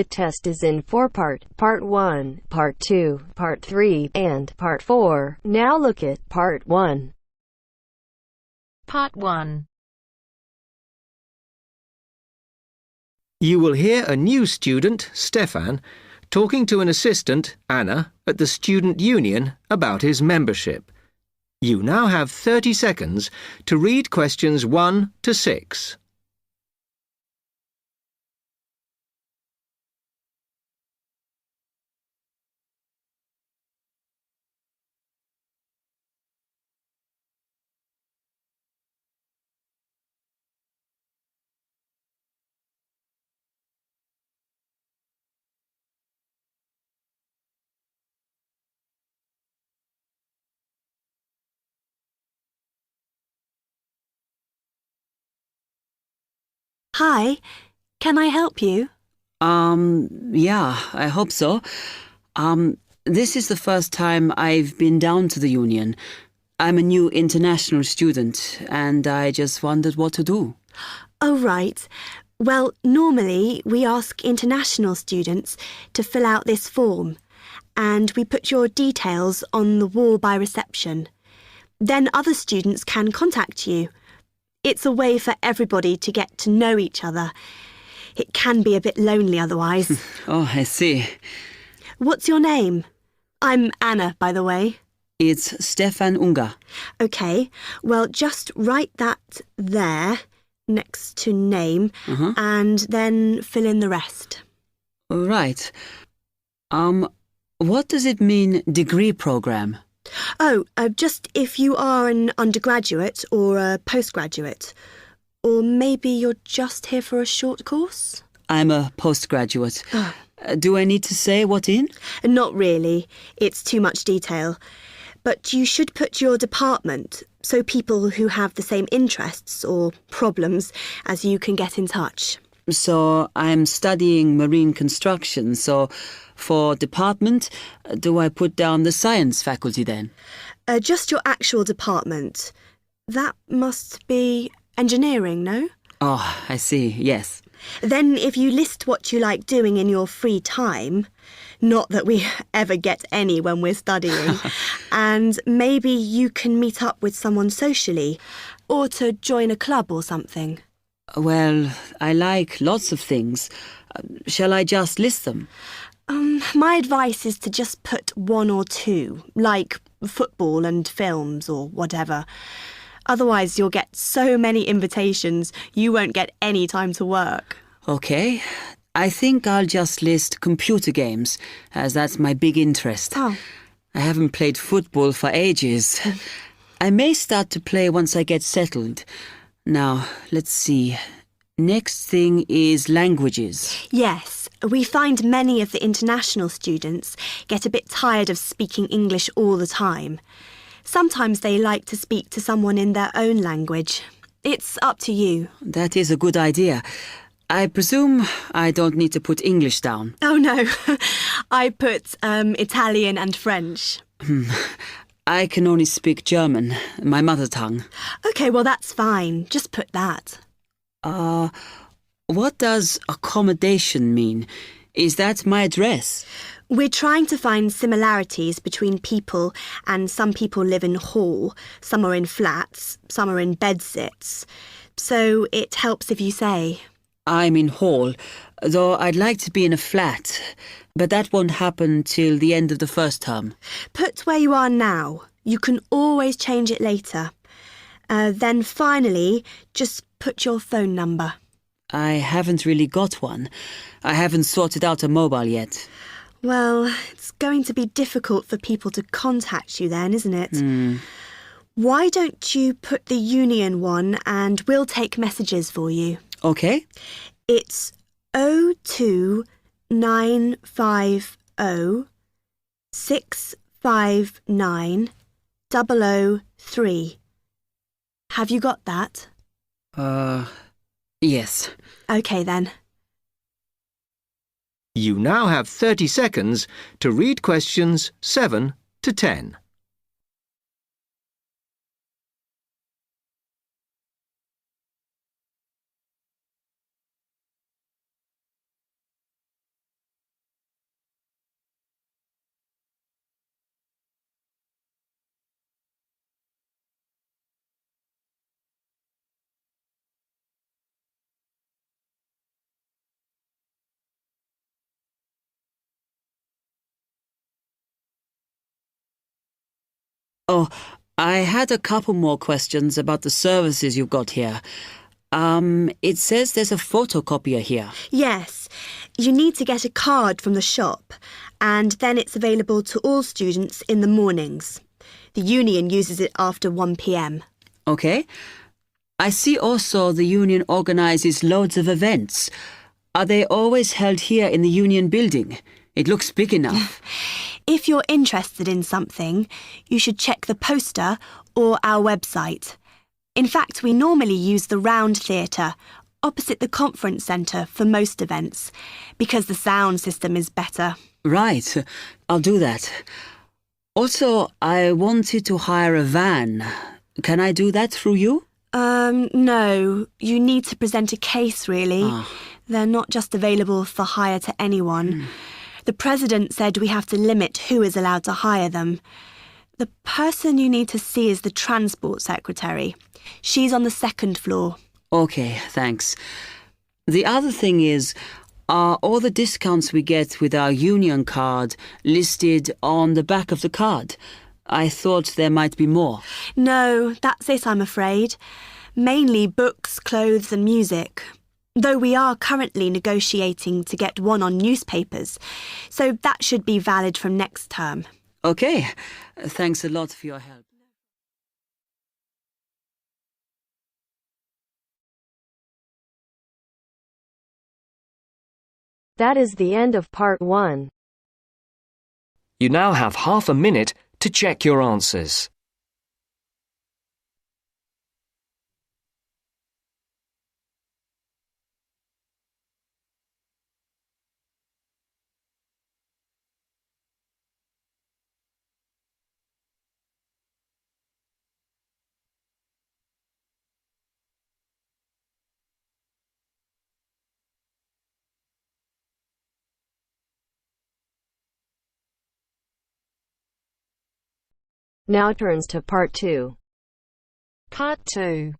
unit test is in 4-part, Part 1, Part 2, Part 3, and Part 4. Now look at Part 1. Part 1. You will hear a new student, Stefan, talking to an assistant, Anna, at the student union about his membership. You now have 30 seconds to read questions 1 to 6. Hi, can I help you? Yeah, I hope so. This is the first time I've been down to the union. I'm a new international student, and I just wondered what to do. Oh, right. Well, normally we ask international students to fill out this form, and we put your details on the wall by reception. Then other students can contact you. It's a way for everybody to get to know each other. It can be a bit lonely otherwise. Oh, I see. What's your name? I'm Anna, by the way. It's Stefan Ungar. OK, well, just write that there, next to name, and then fill in the rest. Right. What does it mean, degree program? Oh, just if you are an undergraduate or a postgraduate. Or maybe you're just here for a short course? I'm a postgraduate. Do I need to say what in? Not really. It's too much detail. But you should put your department so people who have the same interests or problems as you can get in touch. So I'm studying marine construction, so for department, do I put down the science faculty then? Just your actual department. That must be engineering, no? Oh, I see, yes. Then if you list what you like doing in your free time, not that we ever get any when we're studying, and maybe you can meet up with someone socially, or to join a club or something. Well, I like lots of things. Shall I just list them? My advice is to just put 1 or 2, like football and films or whatever. Otherwise, you'll get so many invitations, you won't get any time to work. OK. I think I'll just list computer games, as that's my big interest. Oh. I haven't played football for ages. I may start to play once I get settled. Now, let's see. Next thing is languages. Yes, we find many of the international students get a bit tired of speaking English all the time. Sometimes they like to speak to someone in their own language. It's up to you. That is a good idea. I presume I don't need to put English down. Oh, no. I put Italian and French. I can only speak German, my mother tongue. OK, well, that's fine. Just put that. What does accommodation mean? Is that my address? We're trying to find similarities between people, and some people live in hall, some are in flats, some are in bedsits. So it helps if you say. I'm in hall, though I'd like to be in a flat, but that won't happen till the end of the first term. Put where you are now. You can always change it later. Then finally, just put your phone number. I haven't really got one. I haven't sorted out a mobile yet. Well, it's going to be difficult for people to contact you then, isn't it? Why don't you put the union one and we'll take messages for you? OK. It's 02950 659 003. Have you got that? Yes. OK then. You now have 30 seconds to read questions 7 to 10. Oh, I had a couple more questions about the services you've got here. It says there's a photocopier here. Yes, you need to get a card from the shop, and then it's available to all students in the mornings. The union uses it after 1 p.m. Okay. I see also the union organises loads of events. Are they always held here in the union building? It looks big enough. If you're interested in something, you should check the poster or our website. In fact, we normally use the Round Theatre, opposite the conference centre for most events, because the sound system is better. Right, I'll do that. Also, I wanted to hire a van. Can I do that through you? No. You need to present a case, really. They're not just available for hire to anyone. The president said we have to limit who is allowed to hire them. The person you need to see is the transport secretary. She's on the 2nd floor. Okay, thanks. The other thing is, are all the discounts we get with our union card listed on the back of the card? I thought there might be more. No, that's it, I'm afraid. Mainly books, clothes and music. Though we are currently negotiating to get one on newspapers, so that should be valid from next term. Okay, thanks a lot for your help. That is the end of part 1. You now have half a minute to check your answers. Now turns to part 2. Part 2.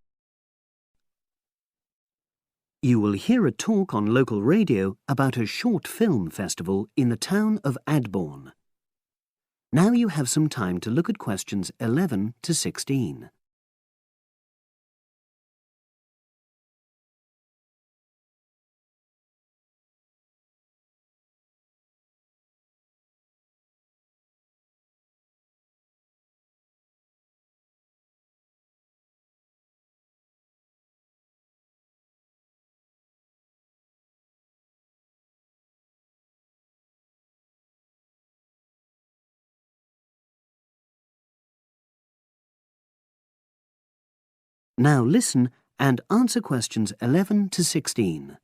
You will hear a talk on local radio about a short film festival in the town of Adborn. Now you have some time to look at questions 11 to 16. Now listen and answer questions 11 to 16.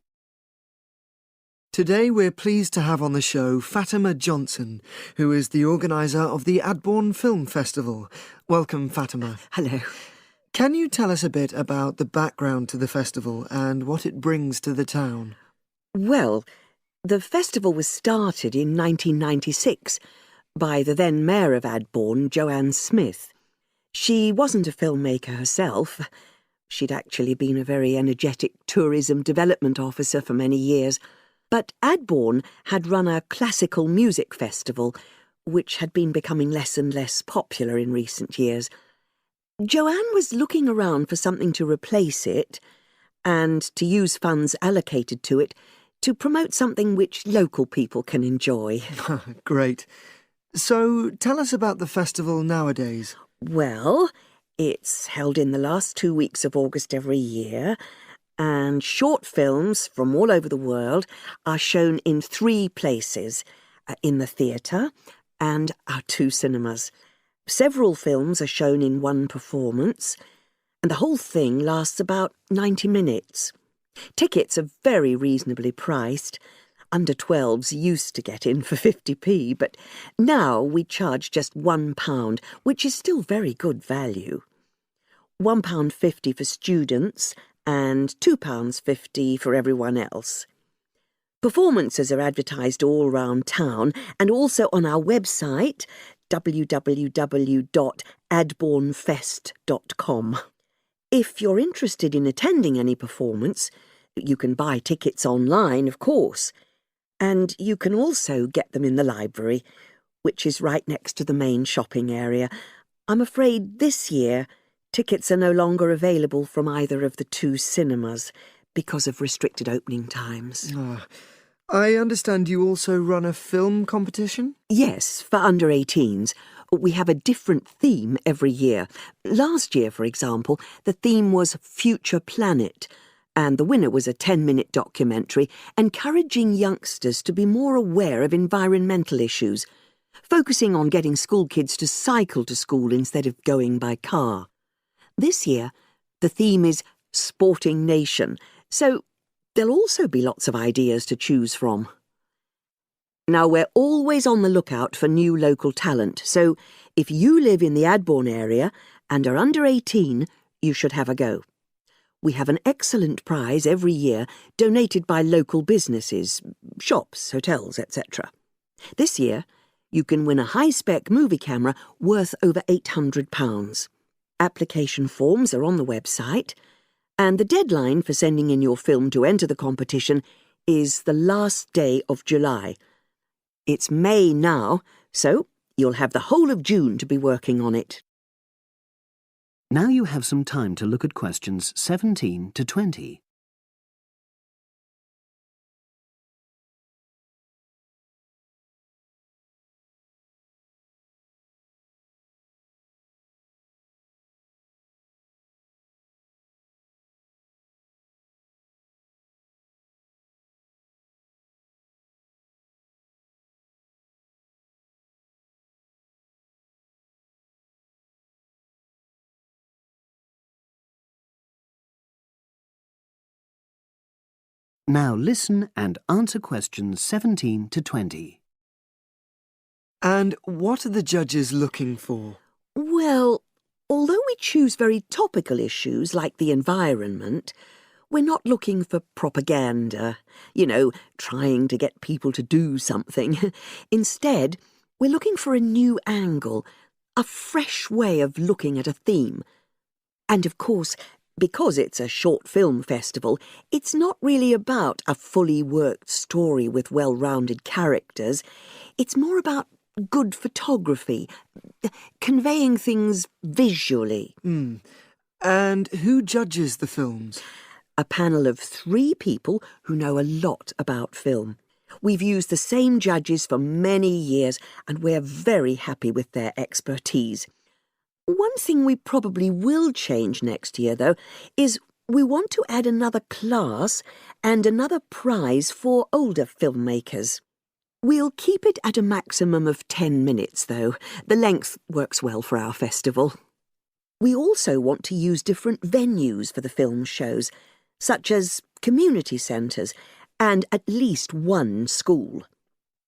Today we're pleased to have on the show Fatima Johnson, who is the organiser of the Adborn Film Festival. Welcome, Fatima. Hello. Can you tell us a bit about the background to the festival and what it brings to the town? Well, the festival was started in 1996 by the then Mayor of Adborn, Joanne Smith. She wasn't a filmmaker herself. She'd actually been a very energetic tourism development officer for many years. But Adborn had run a classical music festival, which had been becoming less and less popular in recent years. Joanne was looking around for something to replace it and to use funds allocated to it to promote something which local people can enjoy. Great. So tell us about the festival nowadays. Well, it's held in the last 2 weeks of August every year, and short films from all over the world are shown in 3 places, in the theatre and our 2 cinemas. Several films are shown in one performance, and the whole thing lasts about 90 minutes. Tickets are very reasonably priced. Under 12s used to get in for 50p, but now we charge just £1, which is still very good value. £1.50 for students and £2.50 for everyone else. Performances are advertised all around town and also on our website, www.adbornfest.com. If you're interested in attending any performance, you can buy tickets online, of course. And you can also get them in the library, which is right next to the main shopping area. I'm afraid this year tickets are no longer available from either of the two cinemas because of restricted opening times. I understand you also run a film competition? Yes, for under 18s. We have a different theme every year. Last year, for example, the theme was Future Planet, and the winner was a 10-minute documentary encouraging youngsters to be more aware of environmental issues, focusing on getting school kids to cycle to school instead of going by car. This year, the theme is Sporting Nation, so there'll also be lots of ideas to choose from. Now, we're always on the lookout for new local talent, so if you live in the Adbourne area and are under 18, you should have a go. We have an excellent prize every year donated by local businesses, shops, hotels, etc. This year, you can win a high-spec movie camera worth over £800. Application forms are on the website, and the deadline for sending in your film to enter the competition is the last day of July. It's May now, so you'll have the whole of June to be working on it. Now you have some time to look at questions 17 to 20. Now listen and answer questions 17 to 20. And what are the judges looking for? Well, although we choose very topical issues like the environment, we're not looking for propaganda, trying to get people to do something. Instead, we're looking for a new angle, a fresh way of looking at a theme. And of course, because it's a short film festival, it's not really about a fully worked story with well-rounded characters. It's more about good photography, conveying things visually. And who judges the films? A panel of 3 people who know a lot about film. We've used the same judges for many years, and we're very happy with their expertise. One thing we probably will change next year, though, is we want to add another class and another prize for older filmmakers. We'll keep it at a maximum of 10 minutes, though. The length works well for our festival. We also want to use different venues for the film shows, such as community centres and at least one school.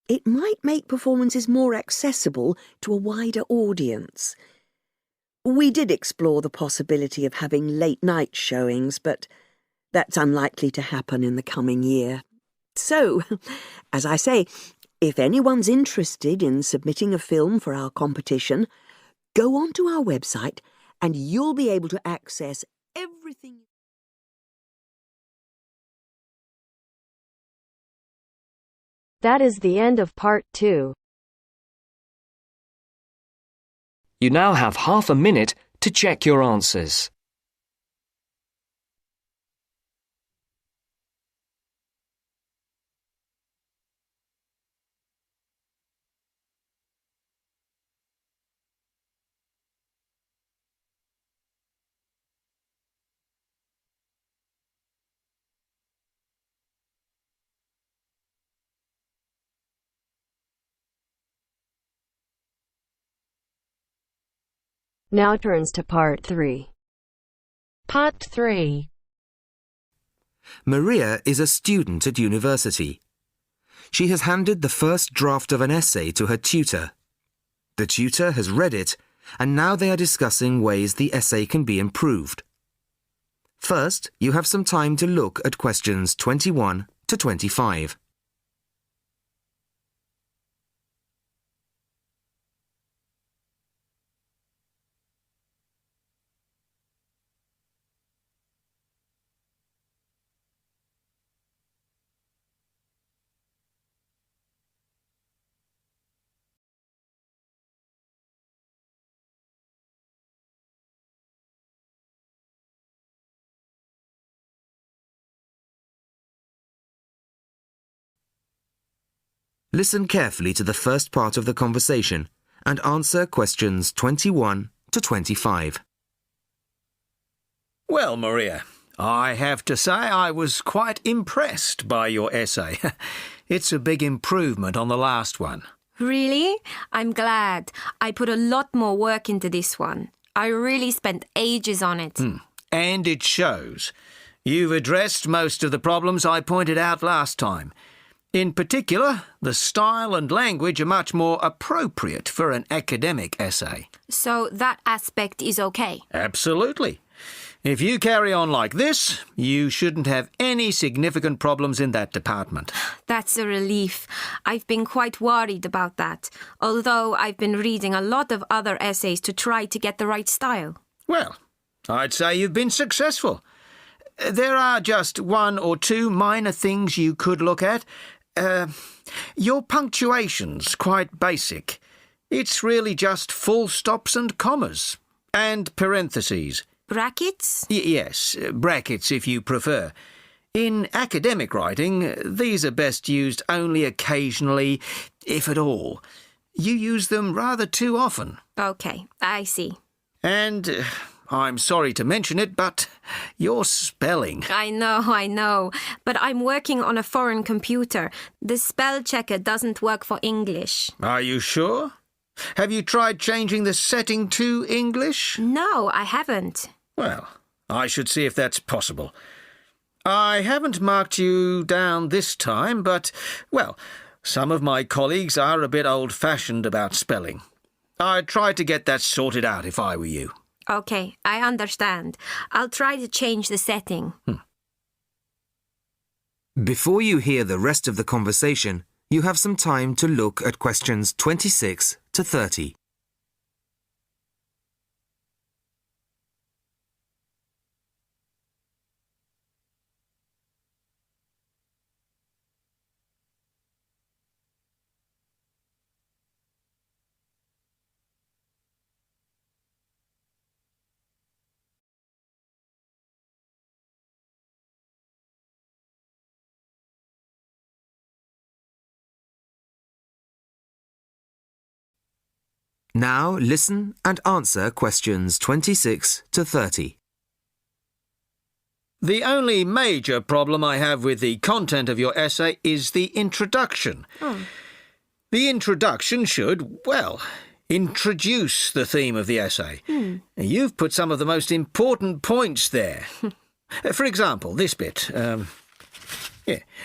It might make performances more accessible to a wider audience. We did explore the possibility of having late-night showings, but that's unlikely to happen in the coming year. So, as I say, if anyone's interested in submitting a film for our competition, go onto our website and you'll be able to access everything. That is the end of part 2. You now have half a minute to check your answers. Now turns to part 3. Part 3. Maria is a student at university. She has handed the first draft of an essay to her tutor. The tutor has read it, and now they are discussing ways the essay can be improved. First, you have some time to look at questions 21 to 25. listen carefully to the first part of the conversation and answer questions 21 to 25. Well, Maria, I have to say I was quite impressed by your essay. It's a big improvement on the last one. Really? I'm glad. I put a lot more work into this one. I really spent ages on it. And it shows. You've addressed most of the problems I pointed out last time. In particular, the style and language are much more appropriate for an academic essay. So that aspect is okay? Absolutely. If you carry on like this, you shouldn't have any significant problems in that department. That's a relief. I've been quite worried about that, although I've been reading a lot of other essays to try to get the right style. Well, I'd say you've been successful. There are just one or two minor things you could look at. Your punctuation's quite basic. It's really just full stops and commas. And parentheses. Brackets? Yes, brackets if you prefer. In academic writing, these are best used only occasionally, if at all. You use them rather too often. Okay, I see. And I'm sorry to mention it, but your spelling. I know. But I'm working on a foreign computer. The spell checker doesn't work for English. Are you sure? Have you tried changing the setting to English? No, I haven't. Well, I should see if that's possible. I haven't marked you down this time, but, well, some of my colleagues are a bit old-fashioned about spelling. I'd try to get that sorted out if I were you. Okay, I understand. I'll try to change the setting. Before you hear the rest of the conversation, you have some time to look at questions 26 to 30. Now listen and answer questions 26 to 30. The only major problem I have with the content of your essay is the introduction. The introduction should, well, introduce the theme of the essay. You've put some of the most important points there. For example, this bit.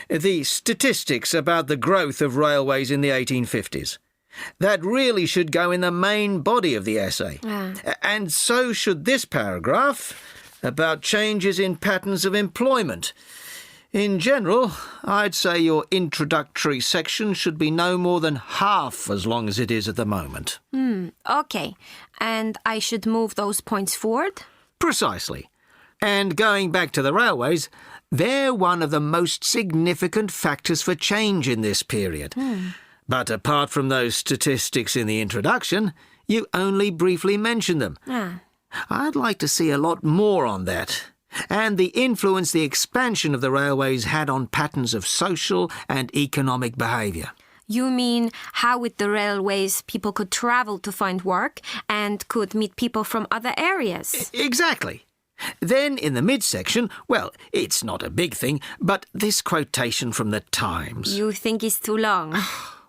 The statistics about the growth of railways in the 1850s. That really should go in the main body of the essay. And so should this paragraph about changes in patterns of employment. In general, I'd say your introductory section should be no more than half as long as it is at the moment. Okay. And I should move those points forward? Precisely. And going back to the railways, they're one of the most significant factors for change in this period. But apart from those statistics in the introduction, you only briefly mention them. I'd like to see a lot more on that, and the influence the expansion of the railways had on patterns of social and economic behaviour. You mean how with the railways people could travel to find work and could meet people from other areas? Exactly. Then in the midsection, well, it's not a big thing, but this quotation from the Times. You think it's too long?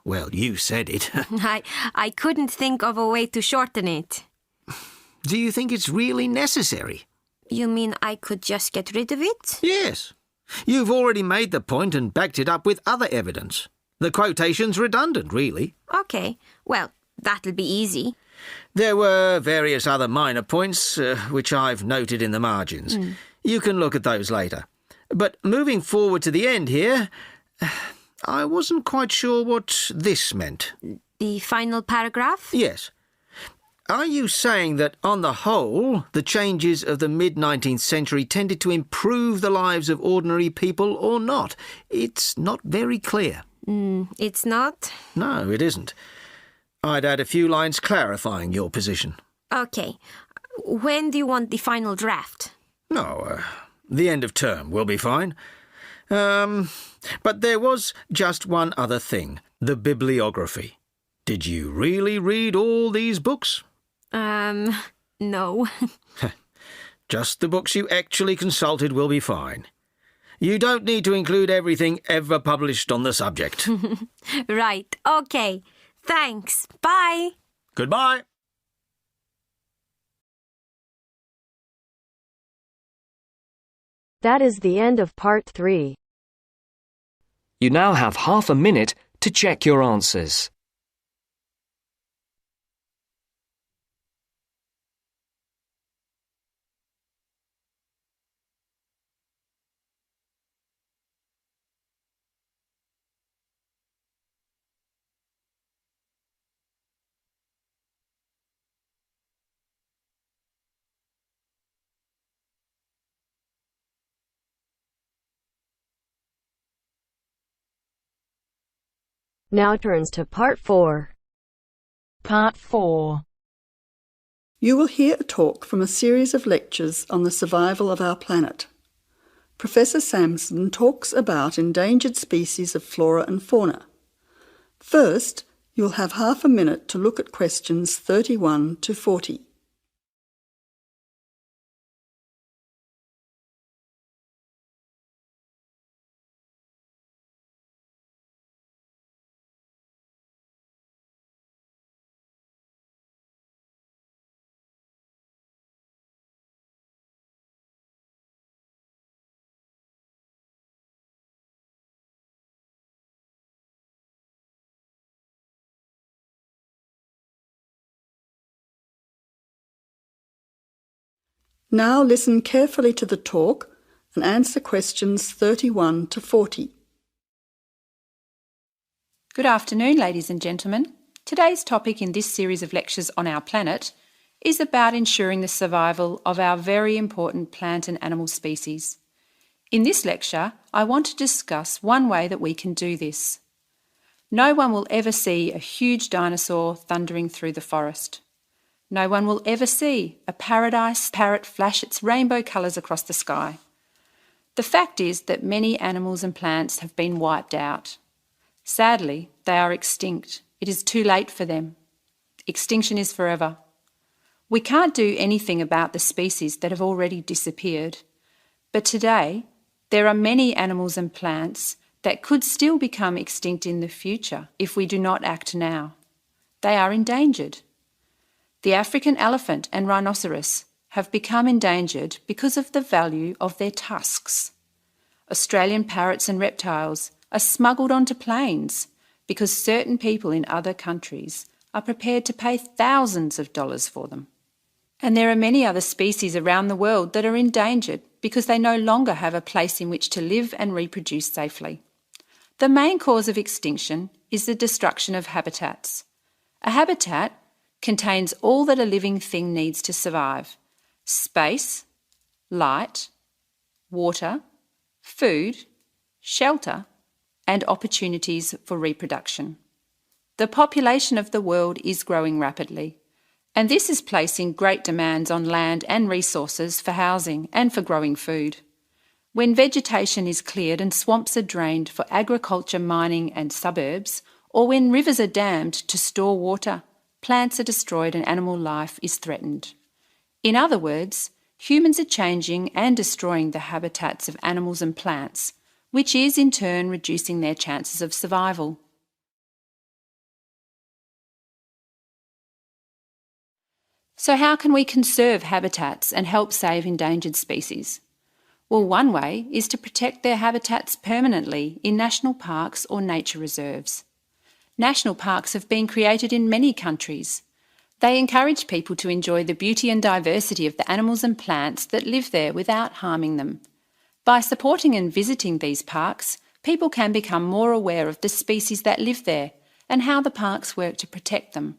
Well, you said it. I couldn't think of a way to shorten it. Do you think it's really necessary? You mean I could just get rid of it? Yes. You've already made the point and backed it up with other evidence. The quotation's redundant, really. Okay. Well, that'll be easy. There were various other minor points, which I've noted in the margins. You can look at those later. But moving forward to the end here, I wasn't quite sure what this meant. The final paragraph? Yes. Are you saying that, on the whole, the changes of the mid-19th century tended to improve the lives of ordinary people or not? It's not very clear. It's not? No, it isn't. I'd add a few lines clarifying your position. Okay. When do you want the final draft? No, the end of term will be fine. But there was just one other thing, the bibliography. Did you really read all these books? No. Just the books you actually consulted will be fine. You don't need to include everything ever published on the subject. Right, okay. Thanks. Bye. Goodbye. That is the end of part 3. You now have half a minute to check your answers. Now turns to part 4. Part 4. You will hear a talk from a series of lectures on the survival of our planet. Professor Samson talks about endangered species of flora and fauna. First, you'll have half a minute to look at questions 31 to 40. Now listen carefully to the talk and answer questions 31 to 40. Good afternoon, ladies and gentlemen. Today's topic in this series of lectures on our planet is about ensuring the survival of our very important plant and animal species. In this lecture, I want to discuss one way that we can do this. No one will ever see a huge dinosaur thundering through the forest. No one will ever see a paradise parrot flash its rainbow colours across the sky. The fact is that many animals and plants have been wiped out. Sadly, they are extinct. It is too late for them. Extinction is forever. We can't do anything about the species that have already disappeared. But today, there are many animals and plants that could still become extinct in the future if we do not act now. They are endangered. The African elephant and rhinoceros have become endangered because of the value of their tusks. Australian parrots and reptiles are smuggled onto planes because certain people in other countries are prepared to pay thousands of dollars for them. And there are many other species around the world that are endangered because they no longer have a place in which to live and reproduce safely. The main cause of extinction is the destruction of habitats. A habitat contains all that a living thing needs to survive: space, light, water, food, shelter, and opportunities for reproduction. The population of the world is growing rapidly, and this is placing great demands on land and resources for housing and for growing food. When vegetation is cleared and swamps are drained for agriculture, mining and suburbs, or when rivers are dammed to store water, plants are destroyed and animal life is threatened. In other words, humans are changing and destroying the habitats of animals and plants, which is in turn reducing their chances of survival. So how can we conserve habitats and help save endangered species? Well, one way is to protect their habitats permanently in national parks or nature reserves. National parks have been created in many countries. They encourage people to enjoy the beauty and diversity of the animals and plants that live there without harming them. By supporting and visiting these parks, people can become more aware of the species that live there and how the parks work to protect them.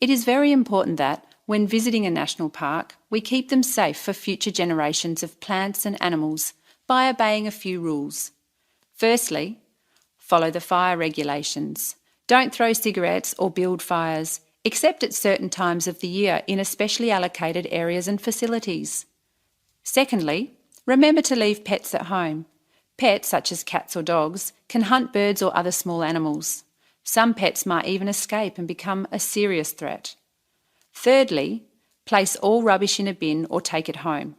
It is very important that, when visiting a national park, we keep them safe for future generations of plants and animals by obeying a few rules. Firstly, follow the fire regulations. Don't throw cigarettes or build fires, except at certain times of the year in especially allocated areas and facilities. Secondly, remember to leave pets at home. Pets, such as cats or dogs, can hunt birds or other small animals. Some pets might even escape and become a serious threat. Thirdly, place all rubbish in a bin or take it home.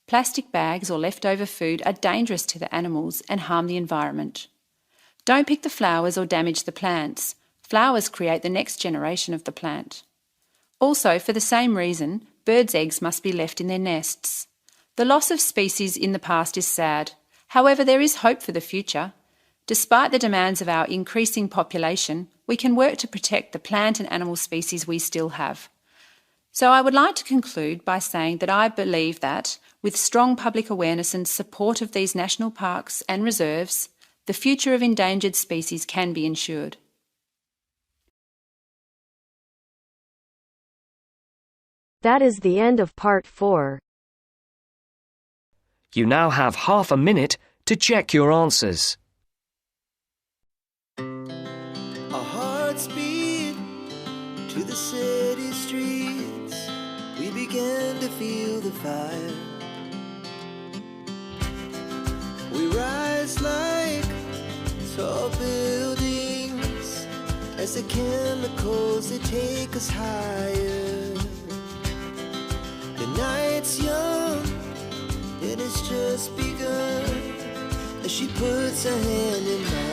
Plastic bags or leftover food are dangerous to the animals and harm the environment. Don't pick the flowers or damage the plants. Flowers create the next generation of the plant. Also, for the same reason, birds' eggs must be left in their nests. The loss of species in the past is sad. However, there is hope for the future. Despite the demands of our increasing population, we can work to protect the plant and animal species we still have. So I would like to conclude by saying that I believe that, with strong public awareness and support of these national parks and reserves, the future of endangered species can be ensured. That is the end of part 4. You now have half a minute to check your answers. Our hearts beat to the city streets. We began to feel the fire. We rise like tall buildings as the chemicals, they take us higher. The night's young, and it's just begun as she puts her hand in mine.